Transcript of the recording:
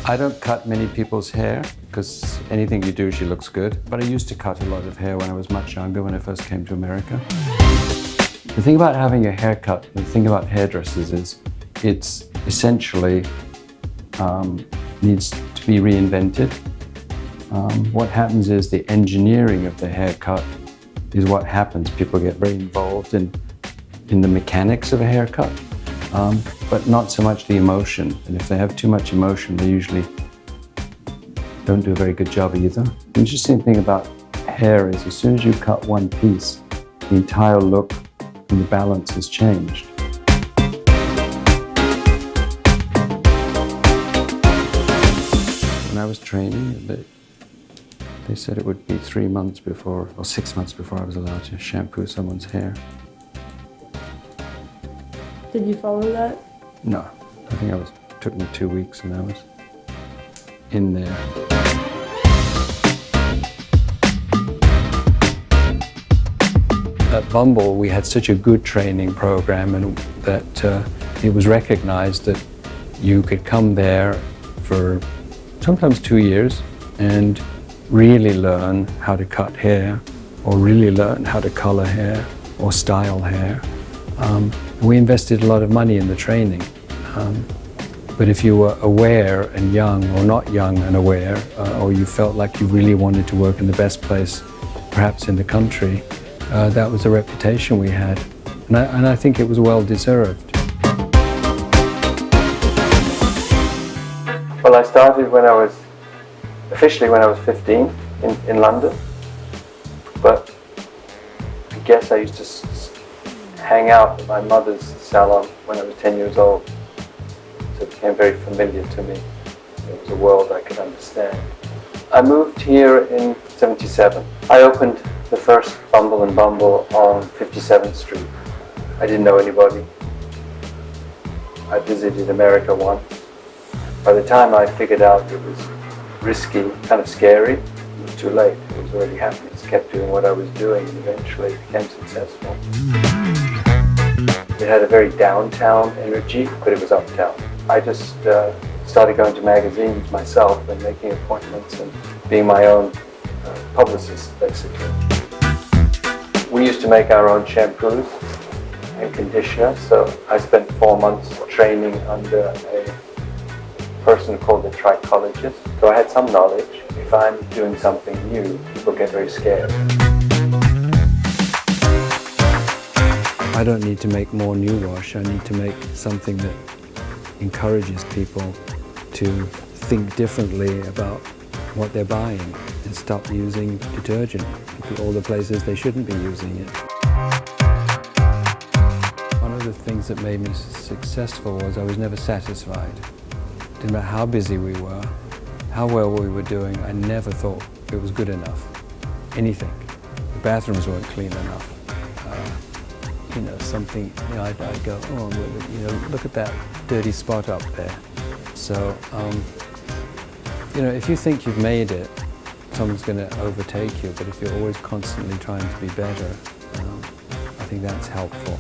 I don't cut many people's hair because anything you do usually looks good. But I used to cut a lot of hair when I was much younger, when I first came to America. The thing about having a haircut, the thing about hairdressers is it's essentially needs to be reinvented. What happens is the engineering of the haircut is what happens. People get very involved in the mechanics of a haircut, but not so much the emotion. And if they have too much emotion, they usually don't do a very good job either. The interesting thing about hair is as soon as you cut one piece, the entire look and the balance has changed. When I was training, they said it would be 3 months before, or 6 months before I was allowed to shampoo someone's hair. Did you follow that? No, I think it took me 2 weeks and I was in there. At Bumble, we had such a good training program and that it was recognized that you could come there for sometimes 2 years and really learn how to cut hair or really learn how to color hair or style hair. We invested a lot of money in the training. But if you were aware and young or not young and aware, or you felt like you really wanted to work in the best place, perhaps in the country, that was a reputation we had. And I think it was well deserved. Well, I started officially when I was 15 in London. But I guess I used to hang out at my mother's salon when I was 10 years old. So it became very familiar to me. It was a world I could understand. I moved here in '77. I opened the first Bumble and Bumble on 57th Street. I didn't know anybody. I visited America once. By the time I figured out it was risky, kind of scary, it was too late. It was already happening. I just kept doing what I was doing and eventually became successful. It had a very downtown energy, but it was uptown. I just started going to magazines myself and making appointments and being my own publicist, basically. We used to make our own shampoos and conditioner, so I spent 4 months training under a person called a trichologist. So I had some knowledge. If I'm doing something new, people get very scared. I don't need to make more new wash. I need to make something that encourages people to think differently about what they're buying and stop using detergent in all the places they shouldn't be using it. One of the things that made me successful was I was never satisfied. Didn't matter how busy we were, how well we were doing, I never thought it was good enough. Anything. The bathrooms weren't clean enough. I'd go, look at that dirty spot up there. So, if you think you've made it, someone's going to overtake you, but if you're always constantly trying to be better, I think that's helpful.